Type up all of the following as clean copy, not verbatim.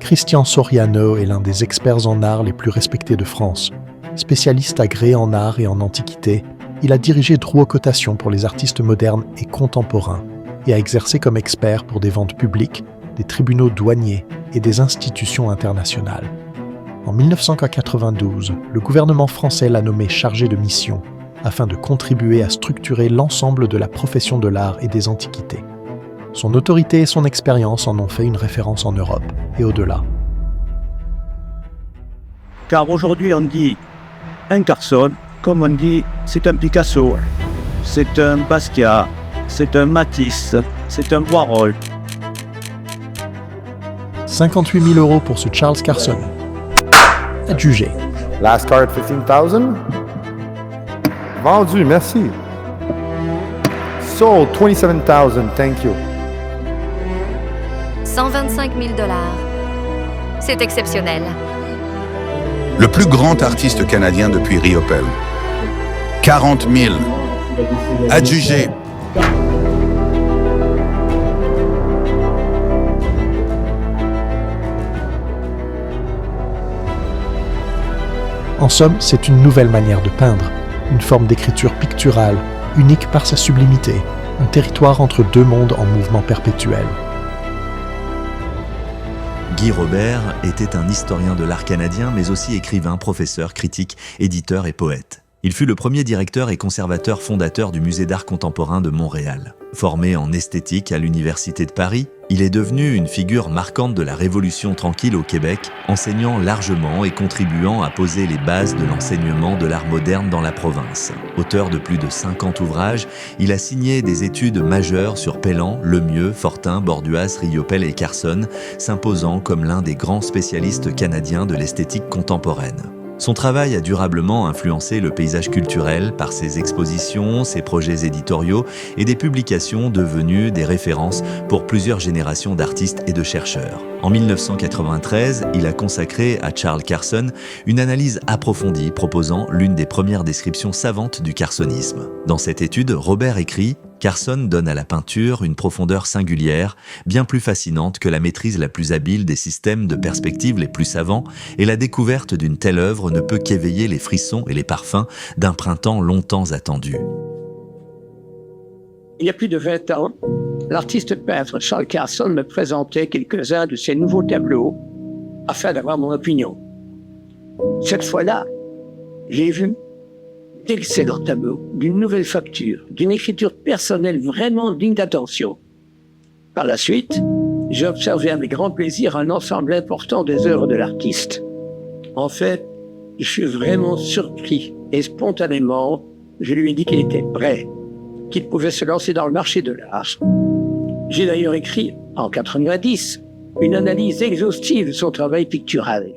Christian Soriano est l'un des experts en art les plus respectés de France. Spécialiste agréé en art et en antiquité, il a dirigé Drouot Cotation pour les artistes modernes et contemporains et a exercé comme expert pour des ventes publiques, des tribunaux douaniers et des institutions internationales. En 1992, le gouvernement français l'a nommé chargé de mission afin de contribuer à structurer l'ensemble de la profession de l'art et des antiquités. Son autorité et son expérience en ont fait une référence en Europe et au-delà. Car aujourd'hui on dit un Carson, comme on dit c'est un Picasso, c'est un Basquiat, c'est un Matisse, c'est un Warhol. 58 000 € pour ce Charles Carson. Adjugé. Last card, 15,000. Vendu, merci. Sold, 27,000, thank you. 125 000 $. C'est exceptionnel. Le plus grand artiste canadien depuis Riopelle. 40 000. Adjugé. En somme, c'est une nouvelle manière de peindre, une forme d'écriture picturale, unique par sa sublimité, un territoire entre deux mondes en mouvement perpétuel. Guy Robert était un historien de l'art canadien, mais aussi écrivain, professeur, critique, éditeur et poète. Il fut le premier directeur et conservateur fondateur du Musée d'art contemporain de Montréal. Formé en esthétique à l'Université de Paris, il est devenu une figure marquante de la Révolution tranquille au Québec, enseignant largement et contribuant à poser les bases de l'enseignement de l'art moderne dans la province. Auteur de plus de 50 ouvrages, il a signé des études majeures sur Pellan, Lemieux, Fortin, Borduas, Riopelle et Carson, s'imposant comme l'un des grands spécialistes canadiens de l'esthétique contemporaine. Son travail a durablement influencé le paysage culturel par ses expositions, ses projets éditoriaux et des publications devenues des références pour plusieurs générations d'artistes et de chercheurs. En 1993, il a consacré à Charles Carson une analyse approfondie proposant l'une des premières descriptions savantes du carsonisme. Dans cette étude, Robert écrit « Carson donne à la peinture une profondeur singulière, bien plus fascinante que la maîtrise la plus habile des systèmes de perspective les plus savants, et la découverte d'une telle œuvre ne peut qu'éveiller les frissons et les parfums d'un printemps longtemps attendu. » Il y a plus de 20 ans, l'artiste peintre Charles Carson me présentait quelques-uns de ses nouveaux tableaux afin d'avoir mon opinion. Cette fois-là, j'ai vu d'excellents tableaux, d'une nouvelle facture, d'une écriture personnelle vraiment digne d'attention. Par la suite, j'ai observé avec grand plaisir un ensemble important des œuvres de l'artiste. En fait, je suis vraiment surpris et spontanément, je lui ai dit qu'il était prêt, qu'il pouvait se lancer dans le marché de l'art. J'ai d'ailleurs écrit, en 1990, une analyse exhaustive de son travail pictural.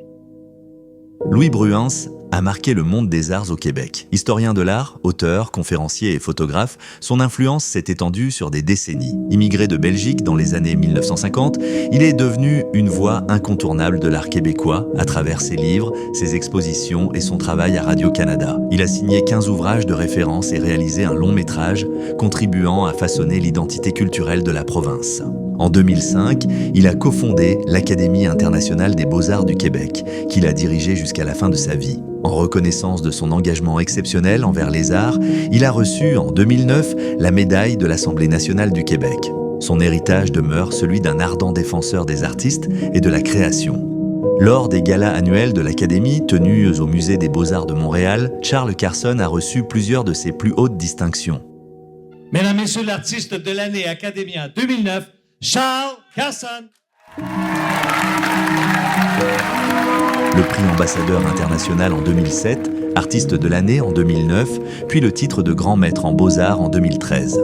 Louis Bruens a marqué le monde des arts au Québec. Historien de l'art, auteur, conférencier et photographe, son influence s'est étendue sur des décennies. Immigré de Belgique dans les années 1950, il est devenu une voix incontournable de l'art québécois à travers ses livres, ses expositions et son travail à Radio-Canada. Il a signé 15 ouvrages de référence et réalisé un long métrage, contribuant à façonner l'identité culturelle de la province. En 2005, il a cofondé l'Académie internationale des beaux-arts du Québec, qu'il a dirigée jusqu'à la fin de sa vie. En reconnaissance de son engagement exceptionnel envers les arts, il a reçu en 2009 la médaille de l'Assemblée nationale du Québec. Son héritage demeure celui d'un ardent défenseur des artistes et de la création. Lors des galas annuels de l'Académie, tenus au Musée des Beaux-Arts de Montréal, Charles Carson a reçu plusieurs de ses plus hautes distinctions. Mesdames, Messieurs, l'artiste de l'année Académia 2009, Charles Carson. Le prix ambassadeur international en 2007, artiste de l'année en 2009, puis le titre de grand maître en beaux-arts en 2013.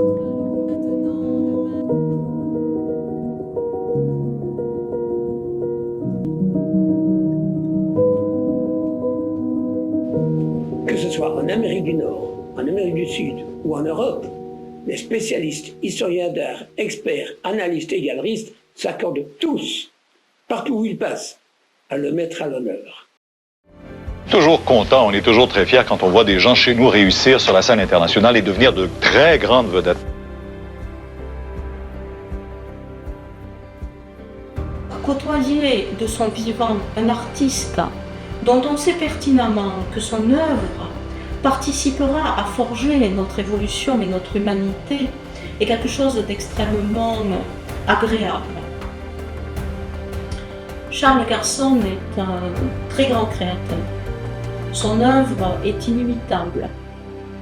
Que ce soit en Amérique du Nord, en Amérique du Sud ou en Europe, les spécialistes, historiens d'art, experts, analystes et galeristes s'accordent tous, partout où ils passent, à le mettre à l'honneur. Toujours content, on est toujours très fiers quand on voit des gens chez nous réussir sur la scène internationale et devenir de très grandes vedettes. côtoyer de son vivant un artiste dont on sait pertinemment que son œuvre participera à forger notre évolution et notre humanité est quelque chose d'extrêmement agréable. Charles Carson est un très grand créateur. Son œuvre est inimitable,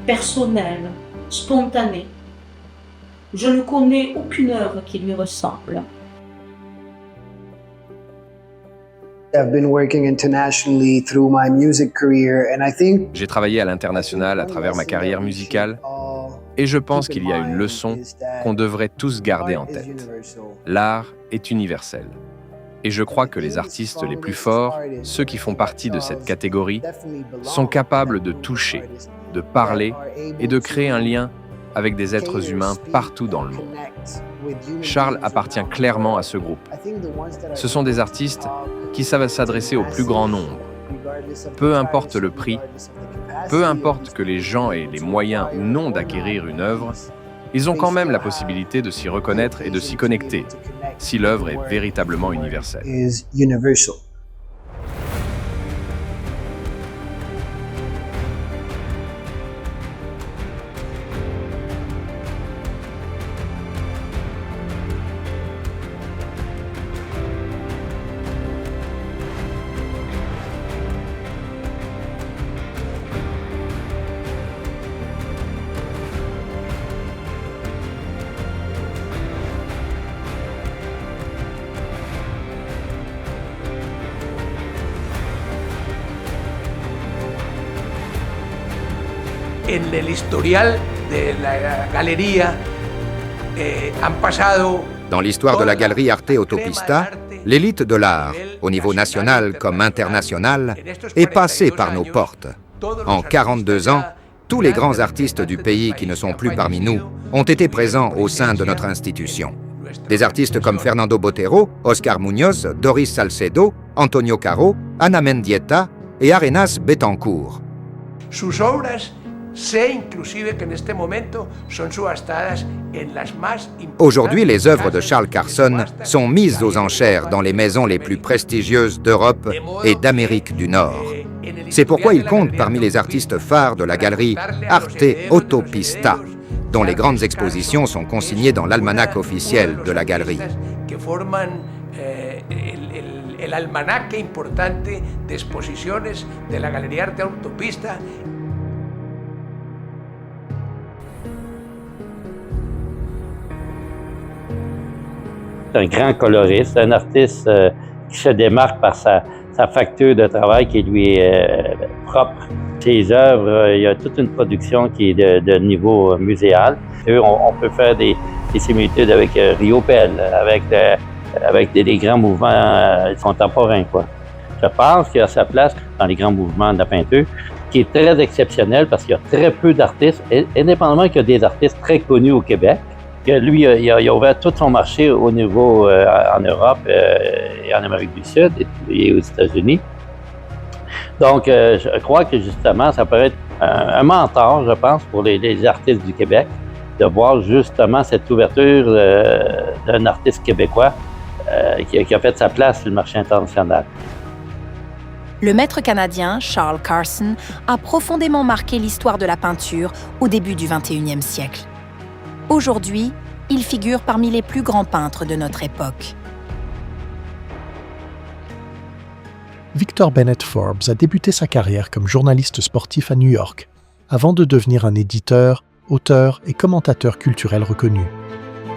personnelle, spontanée. Je ne connais aucune œuvre qui lui ressemble. J'ai travaillé à l'international à travers ma carrière musicale et je pense qu'il y a une leçon qu'on devrait tous garder en tête. L'art est universel. Et je crois que les artistes les plus forts, ceux qui font partie de cette catégorie, sont capables de toucher, de parler et de créer un lien avec des êtres humains partout dans le monde. Charles appartient clairement à ce groupe. Ce sont des artistes qui savent s'adresser au plus grand nombre. Peu importe le prix, peu importe que les gens aient les moyens ou non d'acquérir une œuvre, ils ont quand même la possibilité de s'y reconnaître et de s'y connecter, si l'œuvre est véritablement universelle. En el historial de la galería han pasado. Dans l'histoire de la galerie Arte Autopista, l'élite de l'art, au niveau national comme international, est passée par nos portes. En 42 ans, tous les grands artistes du pays qui ne sont plus parmi nous ont été présents au sein de notre institution. Des artistes comme Fernando Botero, Oscar Munoz, Doris Salcedo, Antonio Caro, Ana Mendieta et Arenas Betancourt. Sus obras sé inclusive que en este momento son subestadas en las más importantes. Aujourd'hui, les œuvres de Charles Carson sont mises aux enchères dans les maisons les plus prestigieuses d'Europe et d'Amérique du Nord. C'est pourquoi il compte parmi les artistes phares de la galerie Arte Autopista, dont les grandes expositions sont consignées dans l'almanach officiel de la galerie. El almanaque importante de exposiciones de la Galería Arte Autopista. C'est un grand coloriste, un artiste qui se démarque par sa facture de travail qui lui est propre. Ses œuvres, il y a toute une production qui est de niveau muséal. On peut faire des similitudes avec Rio Pell, avec des grands mouvements contemporains, quoi. Je pense qu'il a sa place dans les grands mouvements de la peinture, qui est très exceptionnel parce qu'il y a très peu d'artistes, indépendamment qu'il y a des artistes très connus au Québec. Que lui, il a ouvert tout son marché au niveau en Europe et en Amérique du Sud et aux États-Unis. Donc, je crois que justement, ça peut être un mentor, je pense, pour les artistes du Québec, de voir justement cette ouverture d'un artiste québécois qui a fait sa place sur le marché international. Le maître canadien, Charles Carson, a profondément marqué l'histoire de la peinture au début du XXIe siècle. Aujourd'hui, il figure parmi les plus grands peintres de notre époque. Victor Bennett Forbes a débuté sa carrière comme journaliste sportif à New York, avant de devenir un éditeur, auteur et commentateur culturel reconnu.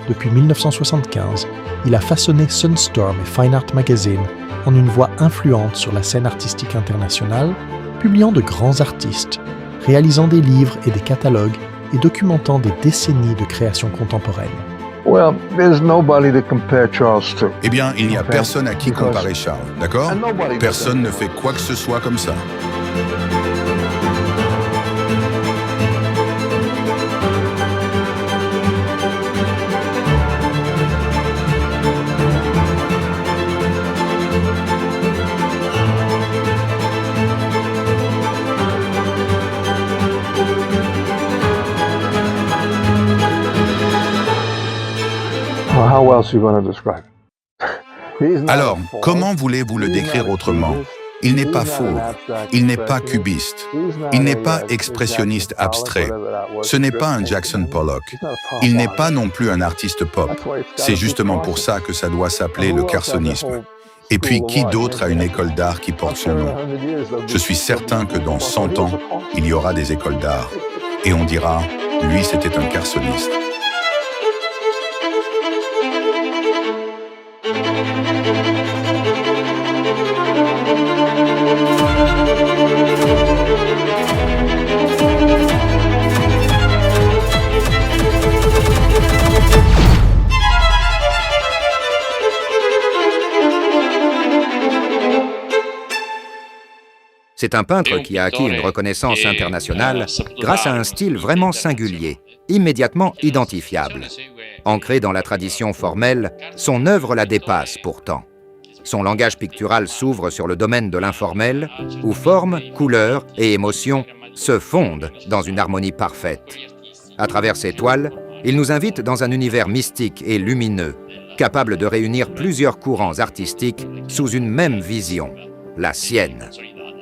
Depuis 1975, il a façonné Sunstorm et Fine Art Magazine en une voix influente sur la scène artistique internationale, publiant de grands artistes, réalisant des livres et des catalogues et documentant des décennies de création contemporaine. Well, there's nobody to compare Charles to. Eh bien, il n'y a personne à qui comparer Charles, d'accord? Personne ne fait quoi que ce soit comme ça. Well, how else are you going to describe it? Alors, comment voulez-vous le décrire autrement? Il n'est pas fauve, il n'est pas cubiste, il n'est pas expressionniste abstrait, ce n'est pas un Jackson Pollock, il n'est pas non plus un artiste pop. C'est justement pour ça que ça doit s'appeler le carsonisme. Et puis, qui d'autre a une école d'art qui porte son nom? Je suis certain que dans 100 ans, il y aura des écoles d'art. Et on dira, lui, c'était un carsoniste. C'est un peintre qui a acquis une reconnaissance internationale grâce à un style vraiment singulier, immédiatement identifiable. Ancré dans la tradition formelle, son œuvre la dépasse pourtant. Son langage pictural s'ouvre sur le domaine de l'informel, où forme, couleurs et émotions se fondent dans une harmonie parfaite. À travers ses toiles, il nous invite dans un univers mystique et lumineux, capable de réunir plusieurs courants artistiques sous une même vision, la sienne.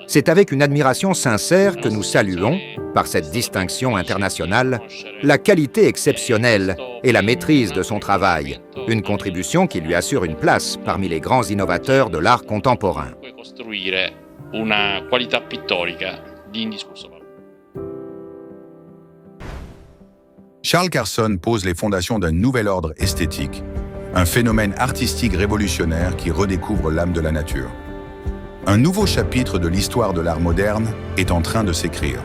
C'est avec une admiration sincère que nous saluons, par cette distinction internationale, la qualité exceptionnelle et la maîtrise de son travail, une contribution qui lui assure une place parmi les grands innovateurs de l'art contemporain. Charles Carson pose les fondations d'un nouvel ordre esthétique, un phénomène artistique révolutionnaire qui redécouvre l'âme de la nature. Un nouveau chapitre de l'histoire de l'art moderne est en train de s'écrire.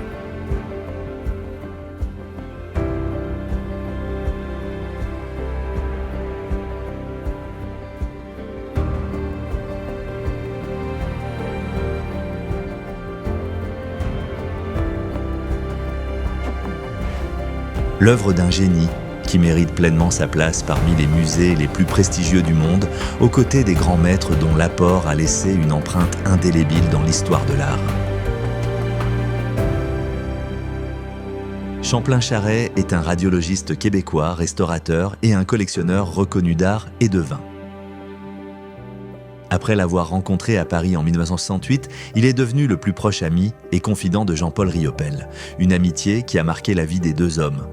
L'œuvre d'un génie qui mérite pleinement sa place parmi les musées les plus prestigieux du monde, aux côtés des grands maîtres dont l'apport a laissé une empreinte indélébile dans l'histoire de l'art. Champlain Charret est un radiologiste québécois, restaurateur et un collectionneur reconnu d'art et de vin. Après l'avoir rencontré à Paris en 1968, il est devenu le plus proche ami et confident de Jean-Paul Riopelle, une amitié qui a marqué la vie des deux hommes.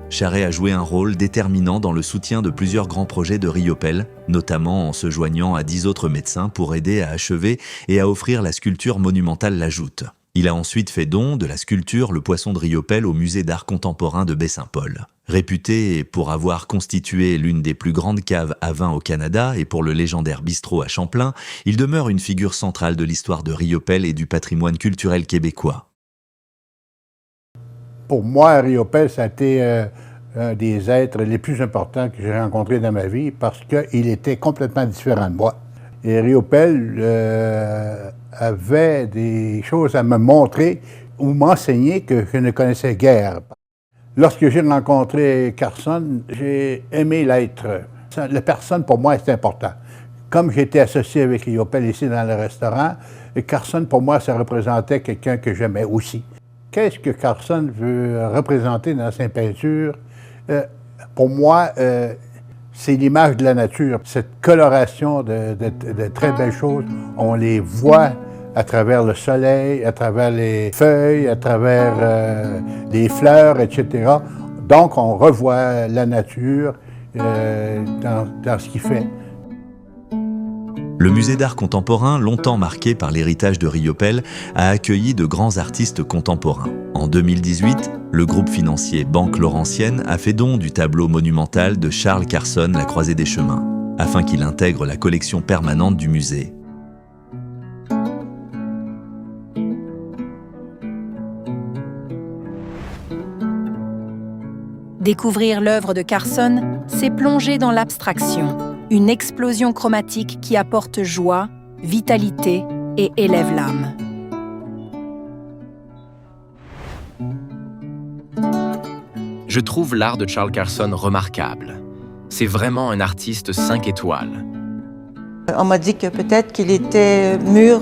Charret a joué un rôle déterminant dans le soutien de plusieurs grands projets de Riopelle, notamment en se joignant à 10 autres médecins pour aider à achever et à offrir la sculpture monumentale La Joute. Il a ensuite fait don de la sculpture Le Poisson de Riopelle au musée d'art contemporain de Baie-Saint-Paul. Réputé pour avoir constitué l'une des plus grandes caves à vin au Canada et pour le légendaire bistrot à Champlain, il demeure une figure centrale de l'histoire de Riopelle et du patrimoine culturel québécois. Pour moi, Riopelle, ça a été un des êtres les plus importants que j'ai rencontrés dans ma vie parce qu'il était complètement différent de moi. Et Riopelle avait des choses à me montrer ou m'enseigner que je ne connaissais guère. Lorsque j'ai rencontré Carson, j'ai aimé l'être. La personne, pour moi, est important. Comme j'étais associé avec Riopelle ici dans le restaurant, Carson, pour moi, ça représentait quelqu'un que j'aimais aussi. Qu'est-ce que Carson veut représenter dans ses peintures? Pour moi, c'est l'image de la nature. Cette coloration de très belles choses, on les voit à travers le soleil, à travers les feuilles, à travers les fleurs, etc. Donc, on revoit la nature dans ce qu'il fait. Le musée d'art contemporain, longtemps marqué par l'héritage de Riopelle, a accueilli de grands artistes contemporains. En 2018, le groupe financier Banque Laurentienne a fait don du tableau monumental de Charles Carson, La Croisée des Chemins, afin qu'il intègre la collection permanente du musée. Découvrir l'œuvre de Carson, c'est plonger dans l'abstraction, une explosion chromatique qui apporte joie, vitalité et élève l'âme. Je trouve l'art de Charles Carson remarquable. C'est vraiment un artiste 5 étoiles. On m'a dit que peut-être qu'il était mûr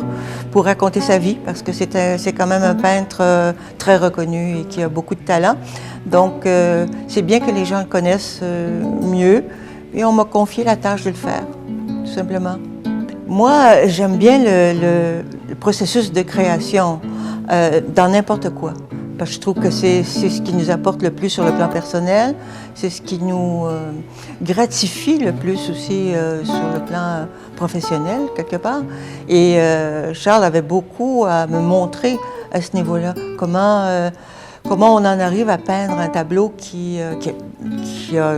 pour raconter sa vie, parce que c'est quand même un peintre très reconnu et qui a beaucoup de talent. Donc, c'est bien que les gens le connaissent mieux. Et on m'a confié la tâche de le faire, tout simplement. Moi, j'aime bien le processus de création dans n'importe quoi. Parce que je trouve que c'est ce qui nous apporte le plus sur le plan personnel, c'est ce qui nous gratifie le plus aussi sur le plan professionnel, quelque part. Et Charles avait beaucoup à me montrer à ce niveau-là, comment on en arrive à peindre un tableau qui a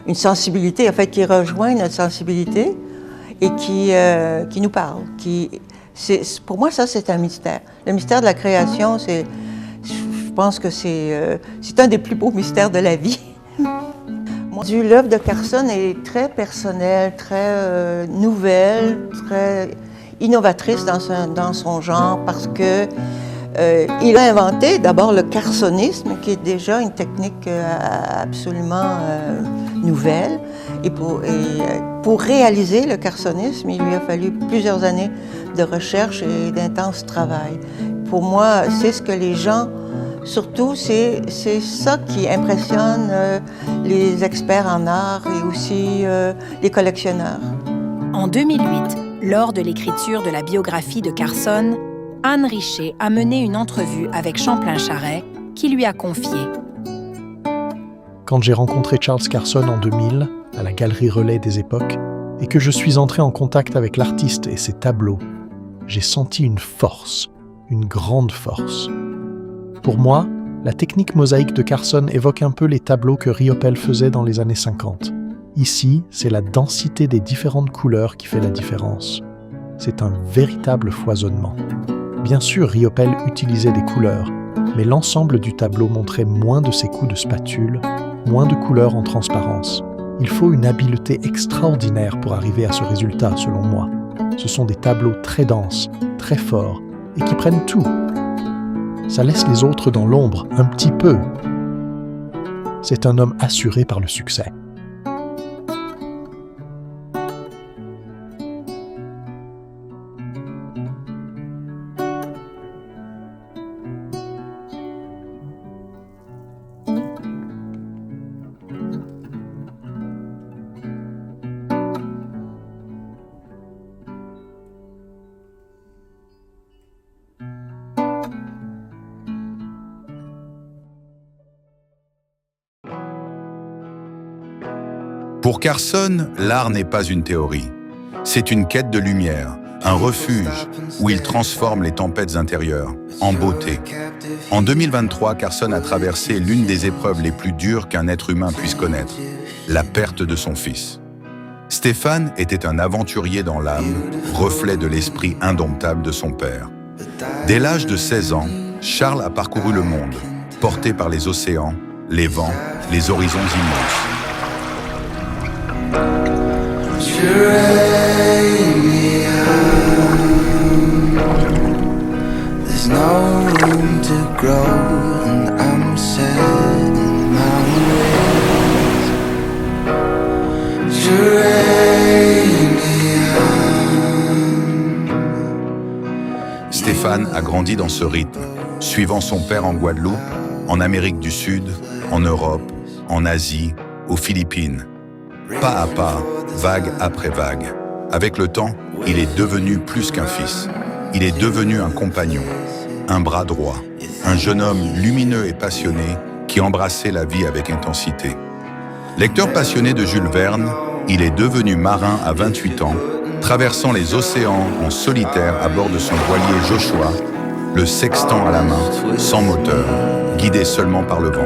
une sensibilité, en fait, qui rejoint notre sensibilité et qui nous parle. Pour moi, ça, c'est un mystère. Le mystère de la création, je pense que c'est un des plus beaux mystères de la vie. L'œuvre de Carson est très personnelle, très nouvelle, très innovatrice dans son genre parce que il a inventé d'abord le carsonisme, qui est déjà une technique absolument nouvelle. Et pour réaliser le carsonisme, il lui a fallu plusieurs années de recherche et d'intense travail. Pour moi, c'est ce que les gens, surtout, c'est ça qui impressionne les experts en art et aussi les collectionneurs. En 2008, lors de l'écriture de la biographie de Carson, Anne Richer a mené une entrevue avec Champlain-Charret, qui lui a confié. Quand j'ai rencontré Charles Carson en 2000, à la Galerie Relais des Époques, et que je suis entré en contact avec l'artiste et ses tableaux, j'ai senti une force, une grande force. Pour moi, la technique mosaïque de Carson évoque un peu les tableaux que Riopelle faisait dans les années 50. Ici, c'est la densité des différentes couleurs qui fait la différence. C'est un véritable foisonnement. Bien sûr, Riopelle utilisait des couleurs, mais l'ensemble du tableau montrait moins de ses coups de spatule, moins de couleurs en transparence. Il faut une habileté extraordinaire pour arriver à ce résultat, selon moi. Ce sont des tableaux très denses, très forts, et qui prennent tout. Ça laisse les autres dans l'ombre, un petit peu. C'est un homme assuré par le succès. Pour Carson, l'art n'est pas une théorie. C'est une quête de lumière, un refuge où il transforme les tempêtes intérieures en beauté. En 2023, Carson a traversé l'une des épreuves les plus dures qu'un être humain puisse connaître, la perte de son fils. Stéphane était un aventurier dans l'âme, reflet de l'esprit indomptable de son père. Dès l'âge de 16 ans, Charles a parcouru le monde, porté par les océans, les vents, les horizons immenses. There's no room to grow, and I'm set in my ways. Stéphane a grandi dans ce rythme, suivant son père en Guadeloupe, en Amérique du Sud, en Europe, en Asie, aux Philippines. Pas à pas, vague après vague. Avec le temps, il est devenu plus qu'un fils. Il est devenu un compagnon, un bras droit, un jeune homme lumineux et passionné qui embrassait la vie avec intensité. Lecteur passionné de Jules Verne, il est devenu marin à 28 ans, traversant les océans en solitaire à bord de son voilier Joshua, le sextant à la main, sans moteur, guidé seulement par le vent.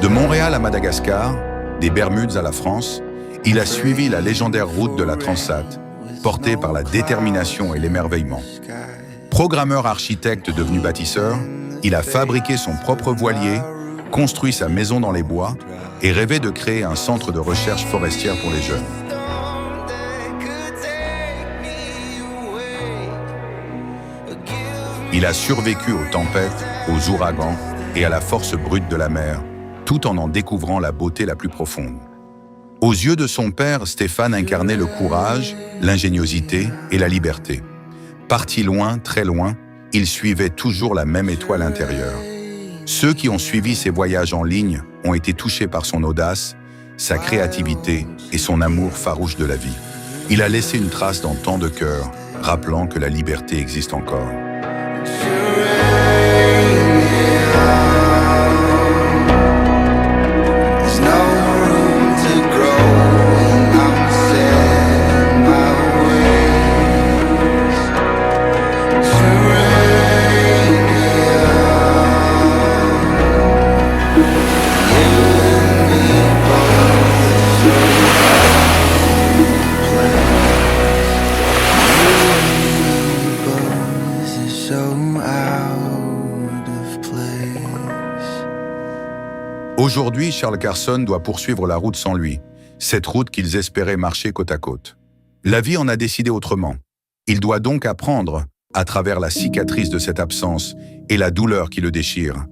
De Montréal à Madagascar, des Bermudes à la France, il a suivi la légendaire route de la Transat, portée par la détermination et l'émerveillement. Programmeur architecte devenu bâtisseur, il a fabriqué son propre voilier, construit sa maison dans les bois et rêvait de créer un centre de recherche forestière pour les jeunes. Il a survécu aux tempêtes, aux ouragans et à la force brute de la mer, tout en découvrant la beauté la plus profonde. Aux yeux de son père, Stéphane incarnait le courage, l'ingéniosité et la liberté. Parti loin, très loin, il suivait toujours la même étoile intérieure. Ceux qui ont suivi ses voyages en ligne ont été touchés par son audace, sa créativité et son amour farouche de la vie. Il a laissé une trace dans tant de cœurs, rappelant que la liberté existe encore. Aujourd'hui, Charles Carson doit poursuivre la route sans lui, cette route qu'ils espéraient marcher côte à côte. La vie en a décidé autrement. Il doit donc apprendre, à travers la cicatrice de cette absence et la douleur qui le déchire,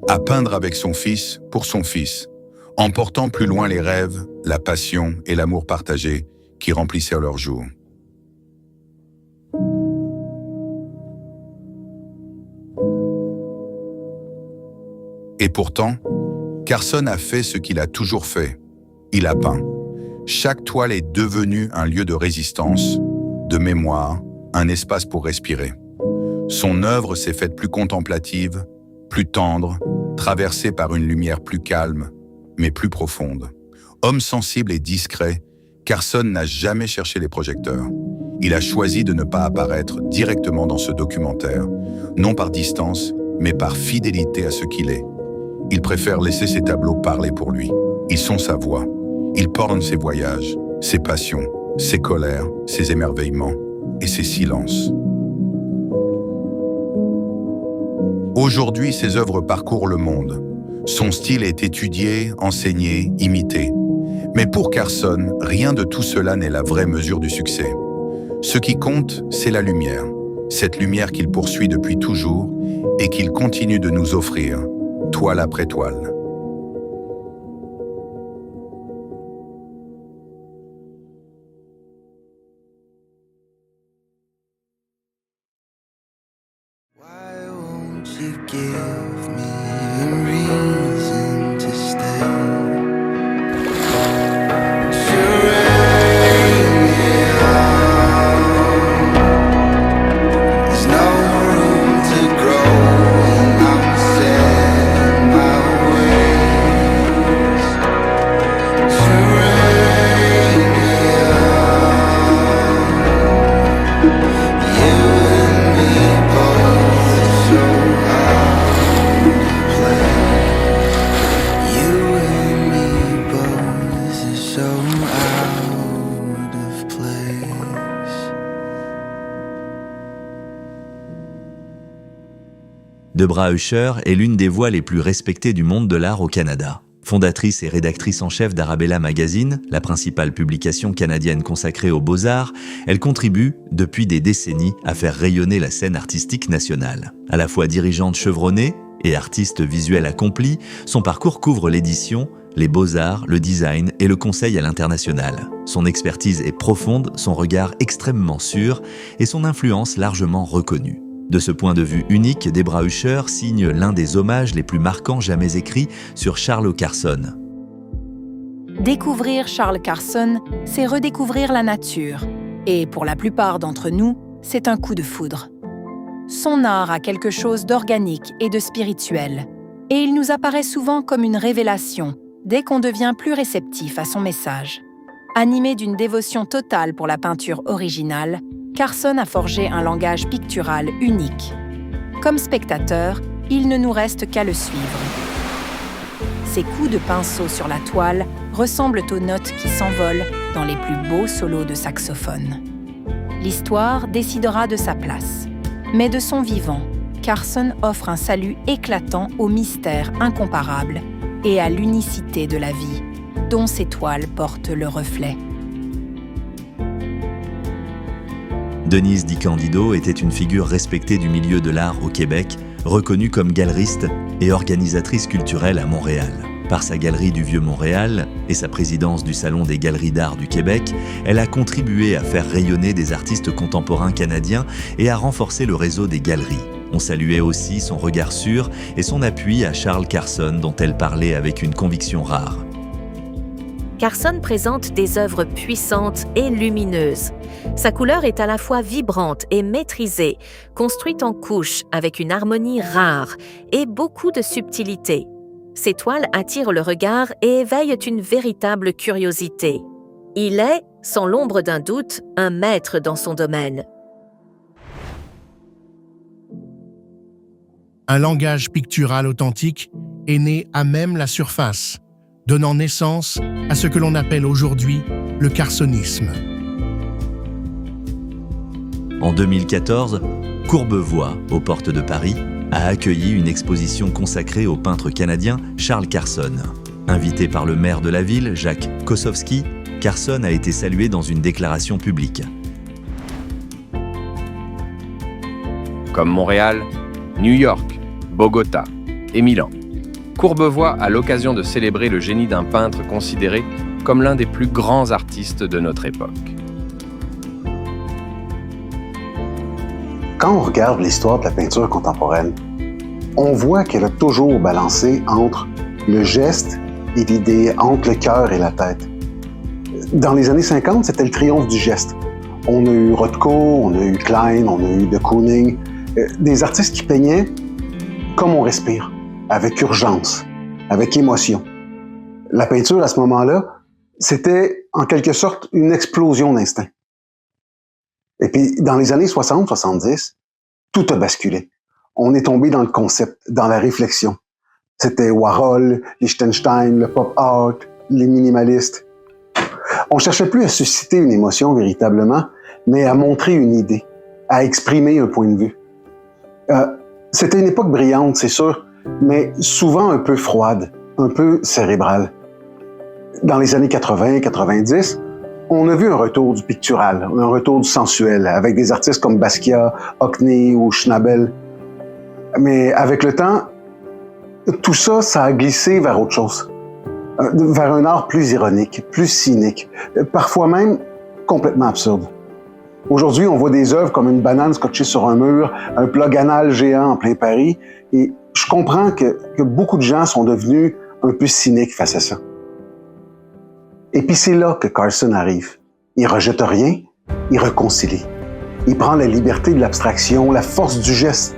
à peindre avec son fils pour son fils, en portant plus loin les rêves, la passion et l'amour partagé qui remplissaient leurs jours. Et pourtant, Carson a fait ce qu'il a toujours fait. Il a peint. Chaque toile est devenue un lieu de résistance, de mémoire, un espace pour respirer. Son œuvre s'est faite plus contemplative, plus tendre, traversée par une lumière plus calme, mais plus profonde. Homme sensible et discret, Carson n'a jamais cherché les projecteurs. Il a choisi de ne pas apparaître directement dans ce documentaire, non par distance, mais par fidélité à ce qu'il est. Il préfère laisser ses tableaux parler pour lui. Ils sont sa voix. Il porte ses voyages, ses passions, ses colères, ses émerveillements et ses silences. Aujourd'hui, ses œuvres parcourent le monde. Son style est étudié, enseigné, imité. Mais pour Carson, rien de tout cela n'est la vraie mesure du succès. Ce qui compte, c'est la lumière. Cette lumière qu'il poursuit depuis toujours et qu'il continue de nous offrir, toile après toile. Debra Usher est l'une des voix les plus respectées du monde de l'art au Canada. Fondatrice et rédactrice en chef d'Arabella Magazine, la principale publication canadienne consacrée aux beaux-arts, elle contribue, depuis des décennies, à faire rayonner la scène artistique nationale. À la fois dirigeante chevronnée et artiste visuelle accomplie, son parcours couvre l'édition, les beaux-arts, le design et le conseil à l'international. Son expertise est profonde, son regard extrêmement sûr et son influence largement reconnue. De ce point de vue unique, Debra Usher signe l'un des hommages les plus marquants jamais écrits sur Charles Carson. Découvrir Charles Carson, c'est redécouvrir la nature. Et pour la plupart d'entre nous, c'est un coup de foudre. Son art a quelque chose d'organique et de spirituel. Et il nous apparaît souvent comme une révélation, dès qu'on devient plus réceptif à son message. Animé d'une dévotion totale pour la peinture originale, Carson a forgé un langage pictural unique. Comme spectateur, il ne nous reste qu'à le suivre. Ses coups de pinceau sur la toile ressemblent aux notes qui s'envolent dans les plus beaux solos de saxophone. L'histoire décidera de sa place. Mais de son vivant, Carson offre un salut éclatant au mystère incomparable et à l'unicité de la vie, dont ses toiles portent le reflet. Denise Di Candido était une figure respectée du milieu de l'art au Québec, reconnue comme galeriste et organisatrice culturelle à Montréal. Par sa galerie du Vieux-Montréal et sa présidence du Salon des galeries d'art du Québec, elle a contribué à faire rayonner des artistes contemporains canadiens et à renforcer le réseau des galeries. On saluait aussi son regard sûr et son appui à Charles Carson, dont elle parlait avec une conviction rare. Carson présente des œuvres puissantes et lumineuses. Sa couleur est à la fois vibrante et maîtrisée, construite en couches avec une harmonie rare et beaucoup de subtilité. Ses toiles attirent le regard et éveillent une véritable curiosité. Il est, sans l'ombre d'un doute, un maître dans son domaine. Un langage pictural authentique est né à même la surface, donnant naissance à ce que l'on appelle aujourd'hui le carsonisme. En 2014, Courbevoie, aux portes de Paris, a accueilli une exposition consacrée au peintre canadien Charles Carson. Invité par le maire de la ville, Jacques Kosowski, Carson a été salué dans une déclaration publique. Comme Montréal, New York, Bogota et Milan, Courbevoie a l'occasion de célébrer le génie d'un peintre considéré comme l'un des plus grands artistes de notre époque. Quand on regarde l'histoire de la peinture contemporaine, on voit qu'elle a toujours balancé entre le geste et l'idée, entre le cœur et la tête. Dans les années 50, c'était le triomphe du geste. On a eu Rothko, on a eu Klein, on a eu de Kooning, des artistes qui peignaient comme on respire, avec urgence, avec émotion. La peinture, à ce moment-là, c'était en quelque sorte une explosion d'instinct. Et puis, dans les années 60-70, tout a basculé. On est tombé dans le concept, dans la réflexion. C'était Warhol, Lichtenstein, le pop art, les minimalistes. On cherchait plus à susciter une émotion véritablement, mais à montrer une idée, à exprimer un point de vue. C'était une époque brillante, c'est sûr, mais souvent un peu froide, un peu cérébrale. Dans les années 80-90, on a vu un retour du pictural, un retour du sensuel, avec des artistes comme Basquiat, Hockney ou Schnabel. Mais avec le temps, tout ça, ça a glissé vers autre chose, vers un art plus ironique, plus cynique, parfois même complètement absurde. Aujourd'hui, on voit des œuvres comme une banane scotchée sur un mur, un plug anal géant en plein Paris, et je comprends que beaucoup de gens sont devenus un peu cyniques face à ça. Et puis c'est là que Carson arrive. Il rejette rien, il réconcilie. Il prend la liberté de l'abstraction, la force du geste,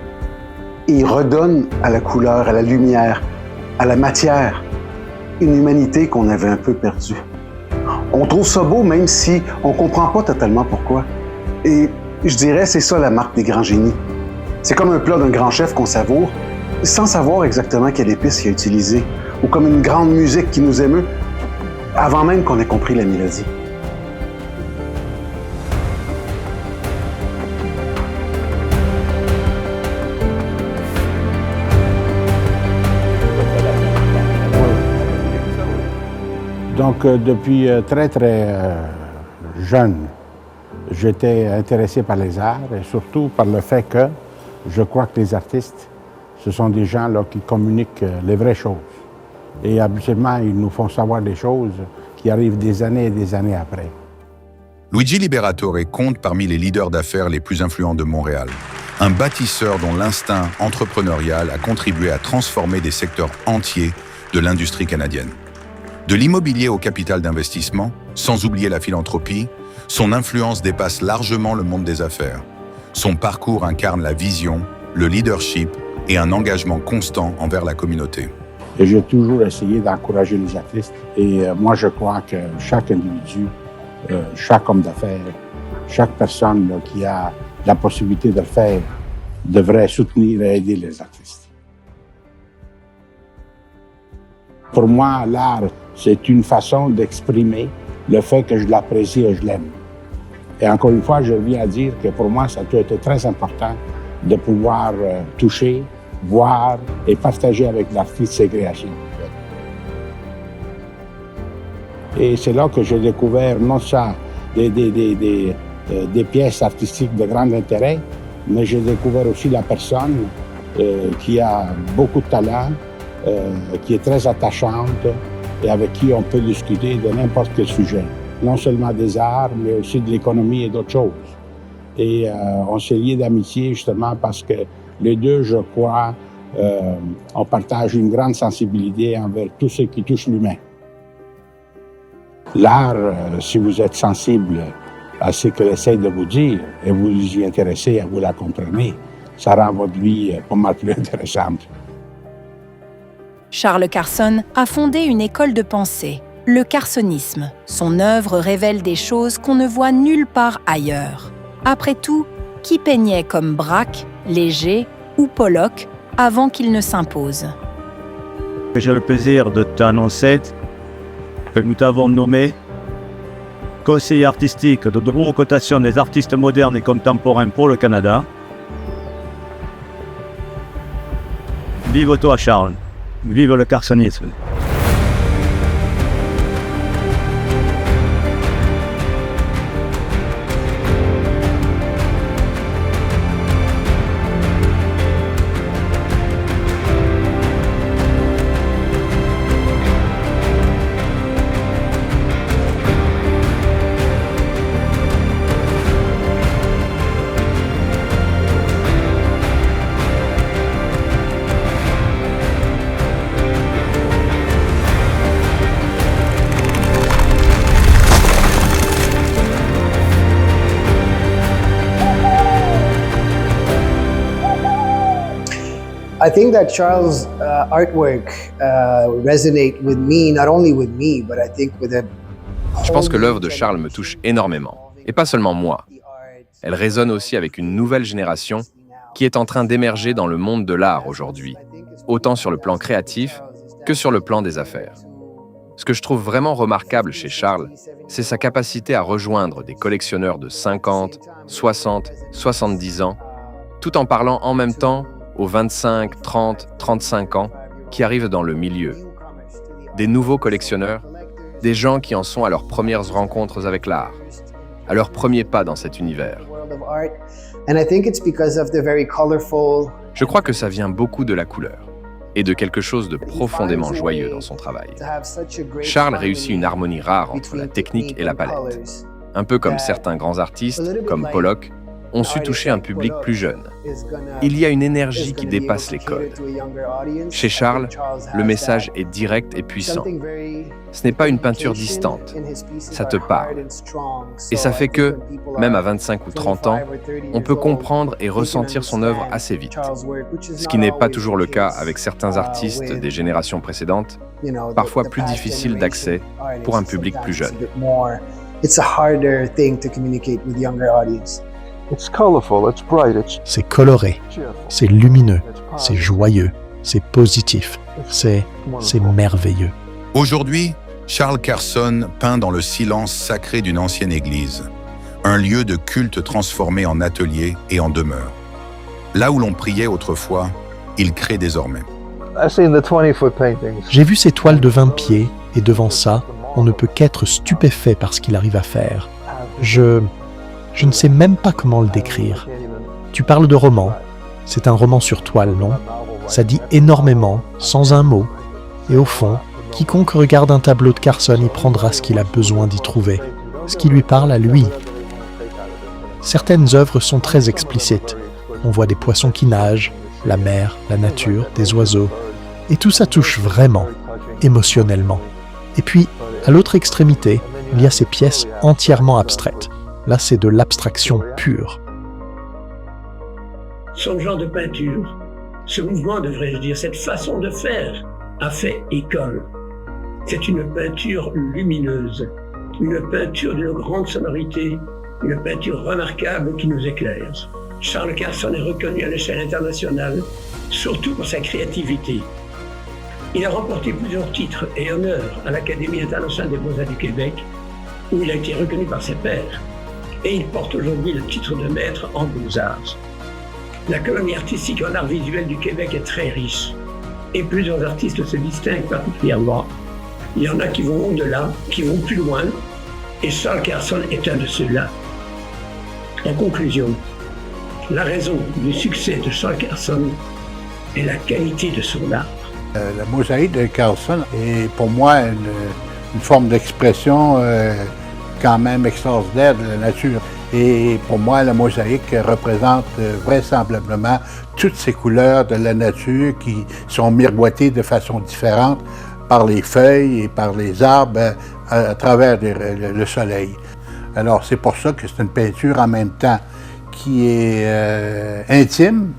et il redonne à la couleur, à la lumière, à la matière, une humanité qu'on avait un peu perdue. On trouve ça beau même si on comprend pas totalement pourquoi. Et je dirais, c'est ça la marque des grands génies. C'est comme un plat d'un grand chef qu'on savoure, sans savoir exactement quelle épice il a utilisée, ou comme une grande musique qui nous émeut, avant même qu'on ait compris la mélodie. Donc, depuis très jeune, j'étais intéressé par les arts et surtout par le fait que je crois que les artistes, ce sont des gens là, qui communiquent les vraies choses. Et habituellement, ils nous font savoir des choses qui arrivent des années et des années après. Luigi Liberatore compte parmi les leaders d'affaires les plus influents de Montréal. Un bâtisseur dont l'instinct entrepreneurial a contribué à transformer des secteurs entiers de l'industrie canadienne. De l'immobilier au capital d'investissement, sans oublier la philanthropie, son influence dépasse largement le monde des affaires. Son parcours incarne la vision, le leadership et un engagement constant envers la communauté. Et j'ai toujours essayé d'encourager les artistes. Et moi, je crois que chaque individu, chaque homme d'affaires, chaque personne là, qui a la possibilité de le faire, devrait soutenir et aider les artistes. Pour moi, l'art, c'est une façon d'exprimer le fait que je l'apprécie et je l'aime. Et encore une fois, je viens à dire que pour moi, ça a été très important de pouvoir toucher, voir et partager avec l'artiste ses créations. Et c'est là que j'ai découvert non ça des des pièces artistiques de grand intérêt, mais j'ai découvert aussi la personne qui a beaucoup de talent, qui est très attachante et avec qui on peut discuter de n'importe quel sujet. Non seulement des arts, mais aussi de l'économie et d'autres choses. Et on s'est liés d'amitié justement parce que les deux, je crois, on partage une grande sensibilité envers tout ce qui touche l'humain. L'art, si vous êtes sensible à ce qu'elle essaie de vous dire et vous y intéressez, vous la comprenez, ça rend votre vie pas mal plus intéressante. Charles Carson a fondé une école de pensée, le carsonisme. Son œuvre révèle des choses qu'on ne voit nulle part ailleurs. Après tout, qui peignait comme Braque, Léger ou Pollock avant qu'il ne s'impose? J'ai le plaisir de t'annoncer que nous t'avons nommé conseiller artistique de haute cotation des artistes modernes et contemporains pour le Canada. Vive toi, Charles. Vive le carsonisme. I think that Charles' artwork resonate with me, not only with me, but I think with a... Je pense que l'œuvre de Charles me touche énormément, et pas seulement moi. Elle résonne aussi avec une nouvelle génération qui est en train d'émerger dans le monde de l'art aujourd'hui, autant sur le plan créatif que sur le plan des affaires. Ce que je trouve vraiment remarquable chez Charles, c'est sa capacité à rejoindre des collectionneurs de 50, 60, 70 ans, tout en parlant en même temps aux 25, 30, 35 ans qui arrivent dans le milieu. Des nouveaux collectionneurs, des gens qui en sont à leurs premières rencontres avec l'art, à leurs premiers pas dans cet univers. Je crois que ça vient beaucoup de la couleur et de quelque chose de profondément joyeux dans son travail. Charles réussit une harmonie rare entre la technique et la palette. Un peu comme certains grands artistes, comme Pollock, ont su toucher un public plus jeune. Il y a une énergie qui dépasse les codes. Chez Charles, le message est direct et puissant. Ce n'est pas une peinture distante, ça te parle. Et ça fait que, même à 25 ou 30 ans, on peut comprendre et ressentir son œuvre assez vite. Ce qui n'est pas toujours le cas avec certains artistes des générations précédentes, parfois plus difficile d'accès pour un public plus jeune. C'est coloré, c'est lumineux, c'est joyeux, c'est positif, c'est merveilleux. Aujourd'hui, Charles Carson peint dans le silence sacré d'une ancienne église, un lieu de culte transformé en atelier et en demeure. Là où l'on priait autrefois, il crée désormais. J'ai vu ces toiles de 20 pieds, et devant ça, on ne peut qu'être stupéfait par ce qu'il arrive à faire. Je ne sais même pas comment le décrire. Tu parles de roman. C'est un roman sur toile, non? Ça dit énormément, sans un mot. Et au fond, quiconque regarde un tableau de Carson y prendra ce qu'il a besoin d'y trouver, ce qui lui parle à lui. Certaines œuvres sont très explicites. On voit des poissons qui nagent, la mer, la nature, des oiseaux. Et tout ça touche vraiment, émotionnellement. Et puis, à l'autre extrémité, il y a ces pièces entièrement abstraites. Là, c'est de l'abstraction pure. Son genre de peinture, ce mouvement, devrais-je dire, cette façon de faire, a fait école. C'est une peinture lumineuse, une peinture d'une grande sonorité, une peinture remarquable qui nous éclaire. Charles Carson est reconnu à l'échelle internationale, surtout pour sa créativité. Il a remporté plusieurs titres et honneurs à l'Académie internationale des beaux-arts du Québec, où il a été reconnu par ses pairs. Et il porte aujourd'hui le titre de maître en beaux-arts. La colonie artistique en art visuel du Québec est très riche, et plusieurs artistes se distinguent particulièrement. Il y en a qui vont au-delà, qui vont plus loin, et Charles Carson est un de ceux-là. En conclusion, la raison du succès de Charles Carson est la qualité de son art. La mosaïque de Carson est pour moi une forme d'expression quand même extraordinaire de la nature. Et pour moi, la mosaïque représente vraisemblablement toutes ces couleurs de la nature qui sont miroitées de façon différente par les feuilles et par les arbres à travers le soleil. Alors c'est pour ça que c'est une peinture en même temps qui est intime,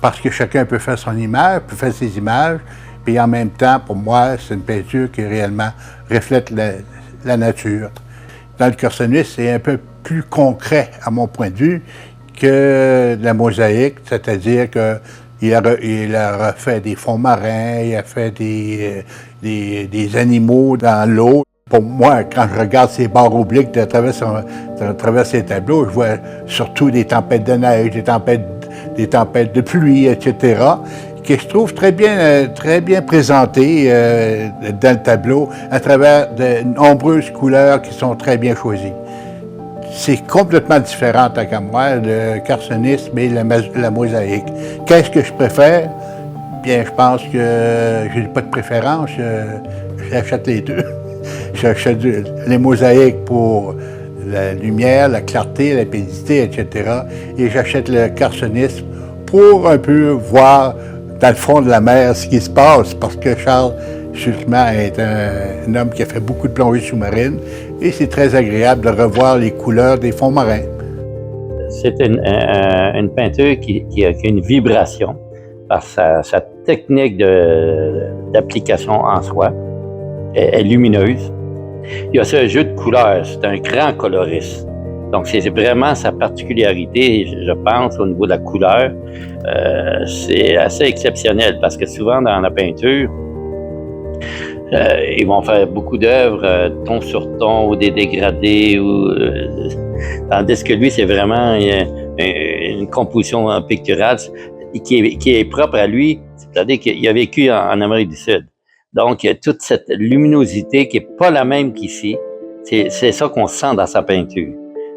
parce que chacun peut faire son image, peut faire ses images, puis en même temps, pour moi, c'est une peinture qui réellement reflète la nature. Dans le carsonisme, c'est un peu plus concret, à mon point de vue, que la mosaïque, c'est-à-dire qu'il a refait des fonds marins, il a fait des animaux dans l'eau. Pour moi, quand je regarde ces barres obliques à travers ces tableaux, je vois surtout des tempêtes de neige, des tempêtes de pluie, etc., que je trouve très bien présentées dans le tableau à travers de nombreuses couleurs qui sont très bien choisies. C'est complètement différent, tant qu'à moi, le carsonisme et la mosaïque. Qu'est-ce que je préfère? Bien, je pense que je n'ai pas de préférence, j'achète les deux. J'achète les mosaïques pour la lumière, la clarté, la pédicité, etc. Et j'achète le carsonisme pour un peu voir dans le fond de la mer ce qui se passe, parce que Charles, justement, est un homme qui a fait beaucoup de plongées sous-marines et c'est très agréable de revoir les couleurs des fonds marins. C'est une peinture qui a une vibration par sa technique d'application en soi. Elle est lumineuse. Il y a ce jeu de couleurs, c'est un grand coloriste. Donc, c'est vraiment sa particularité, je pense, au niveau de la couleur. C'est assez exceptionnel parce que souvent, dans la peinture, ils vont faire beaucoup d'œuvres ton sur ton ou des dégradés, tandis que lui, c'est vraiment une composition picturale qui est propre à lui, c'est-à-dire qu'il a vécu en Amérique du Sud. Donc, il y a toute cette luminosité qui n'est pas la même qu'ici. C'est ça qu'on sent dans sa peinture.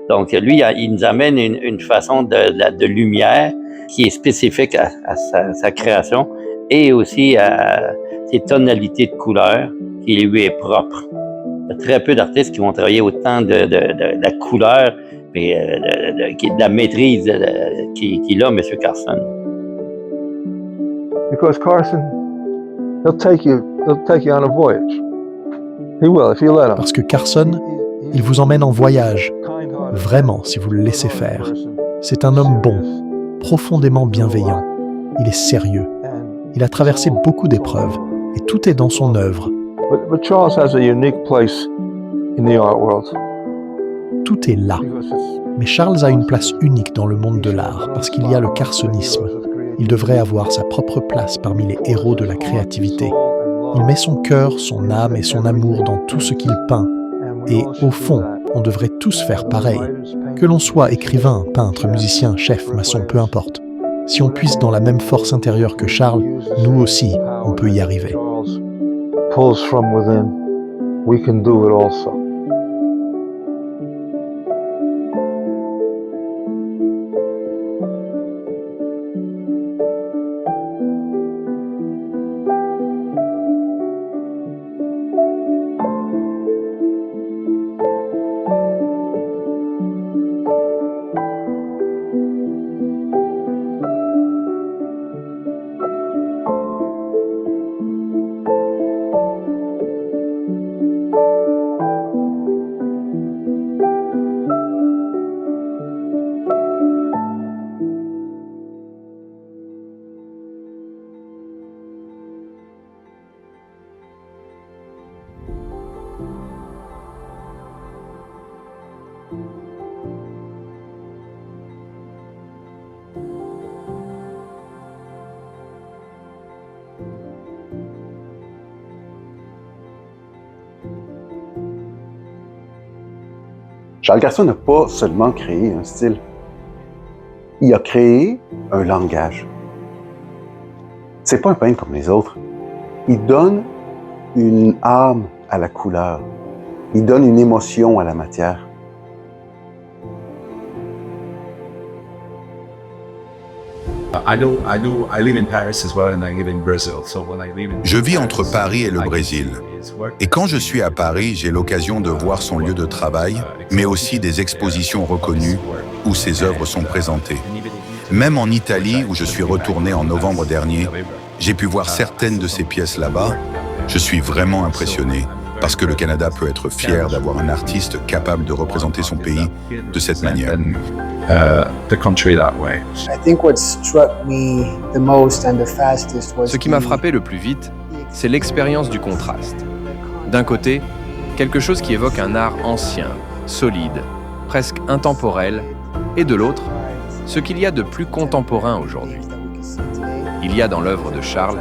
Donc, lui, il nous amène une façon de lumière qui est spécifique à sa création et aussi à ses tonalités de couleurs qui lui est propre. Il y a très peu d'artistes qui vont travailler autant de la couleur et de la maîtrise qu'il a, M. Carson. Because Carson, he'll take you on a voyage. He will, if you let him. Parce que Carson, il vous emmène en voyage, vraiment, si vous le laissez faire. C'est un homme bon, profondément bienveillant. Il est sérieux. Il a traversé beaucoup d'épreuves, et tout est dans son œuvre. But Charles has a unique place in the art world. Tout est là. Mais Charles a une place unique dans le monde de l'art, parce qu'il y a le carsonisme. Il devrait avoir sa propre place parmi les héros de la créativité. Il met son cœur, son âme et son amour dans tout ce qu'il peint. Et au fond, on devrait tous faire pareil. Que l'on soit écrivain, peintre, musicien, chef, maçon, peu importe. Si on puise dans la même force intérieure que Charles, nous aussi, on peut y arriver. Pulls from within. We can do it also. Charles Carson n'a pas seulement créé un style, il a créé un langage. C'est pas un peintre comme les autres. Il donne une âme à la couleur. Il donne une émotion à la matière. Je vis entre Paris et le Brésil. Et quand je suis à Paris, j'ai l'occasion de voir son lieu de travail, mais aussi des expositions reconnues où ses œuvres sont présentées. Même en Italie, où je suis retourné en novembre dernier, j'ai pu voir certaines de ses pièces là-bas. Je suis vraiment impressionné, parce que le Canada peut être fier d'avoir un artiste capable de représenter son pays de cette manière. Ce qui m'a frappé le plus vite, c'est l'expérience du contraste. D'un côté, quelque chose qui évoque un art ancien, solide, presque intemporel, et de l'autre, ce qu'il y a de plus contemporain aujourd'hui. Il y a dans l'œuvre de Charles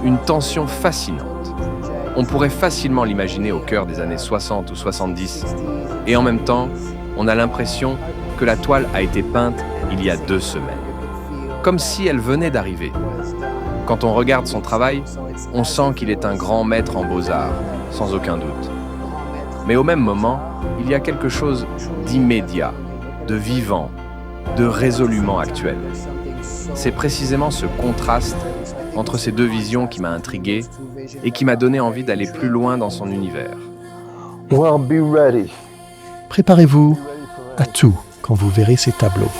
une tension fascinante. On pourrait facilement l'imaginer au cœur des années 60 ou 70, et en même temps, on a l'impression que la toile a été peinte il y a 2 semaines, comme si elle venait d'arriver. Quand on regarde son travail, on sent qu'il est un grand maître en beaux-arts, sans aucun doute. Mais au même moment, il y a quelque chose d'immédiat, de vivant, de résolument actuel. C'est précisément ce contraste entre ces 2 visions qui m'a intrigué et qui m'a donné envie d'aller plus loin dans son univers. Well, be ready. Préparez-vous à tout quand vous verrez ces tableaux.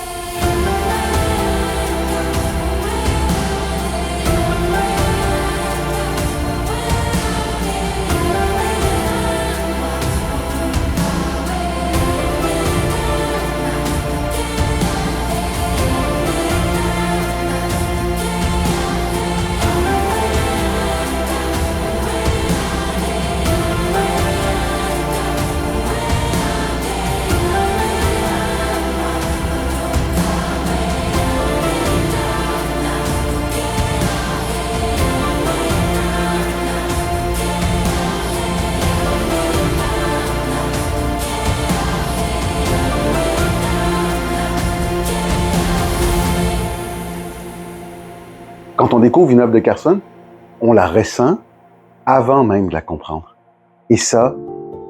Quand on découvre une œuvre de Carson, on la ressent avant même de la comprendre. Et ça,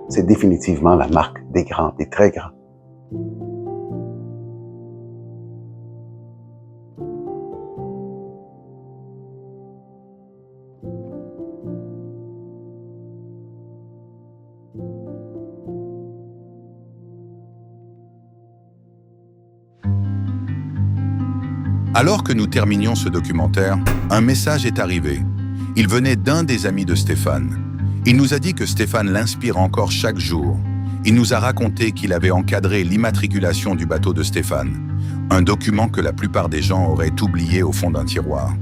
c'est définitivement la marque des grands, des très grands. Alors que nous terminions ce documentaire, un message est arrivé. Il venait d'un des amis de Stéphane. Il nous a dit que Stéphane l'inspire encore chaque jour. Il nous a raconté qu'il avait encadré l'immatriculation du bateau de Stéphane, un document que la plupart des gens auraient oublié au fond d'un tiroir.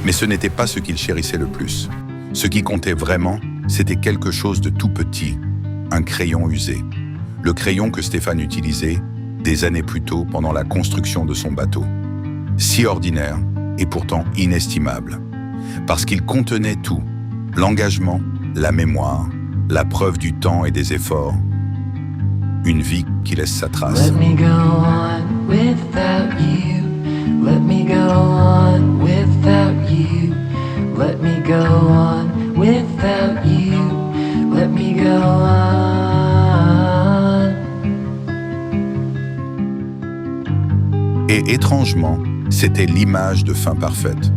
Mais ce n'était pas ce qu'il chérissait le plus. Ce qui comptait vraiment, c'était quelque chose de tout petit, un crayon usé. Le crayon que Stéphane utilisait des années plus tôt pendant la construction de son bateau. Si ordinaire et pourtant inestimable. Parce qu'il contenait tout, l'engagement, la mémoire, la preuve du temps et des efforts. Une vie qui laisse sa trace. Let me go on without you. Let me go on without you. Let me go on without you. Let me go on. Et étrangement, c'était l'image de fin parfaite.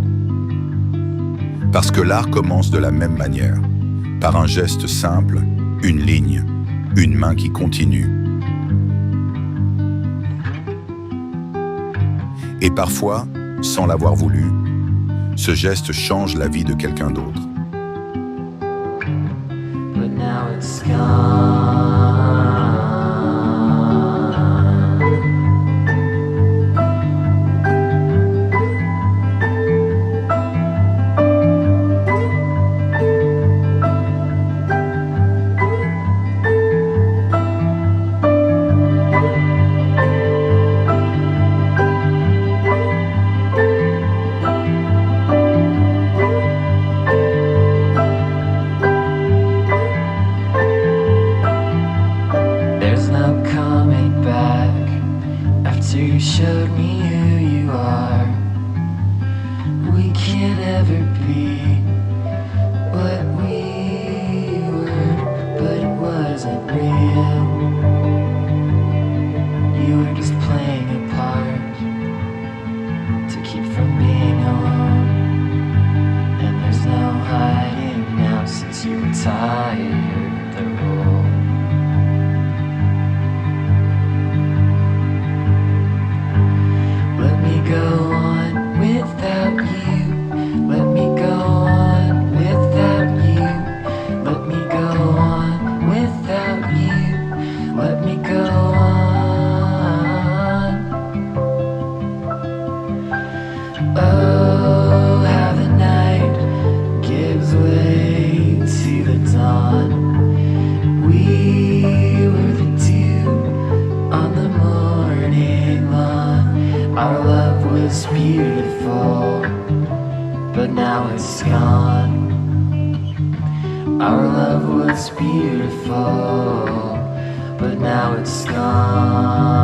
Parce que l'art commence de la même manière, par un geste simple, une ligne, une main qui continue. Et parfois, sans l'avoir voulu, ce geste change la vie de quelqu'un d'autre. But now it's gone. You showed me who you are. We can't ever be what we were, but it wasn't real. was beautiful, but now it's gone. Our love was beautiful, but now it's gone.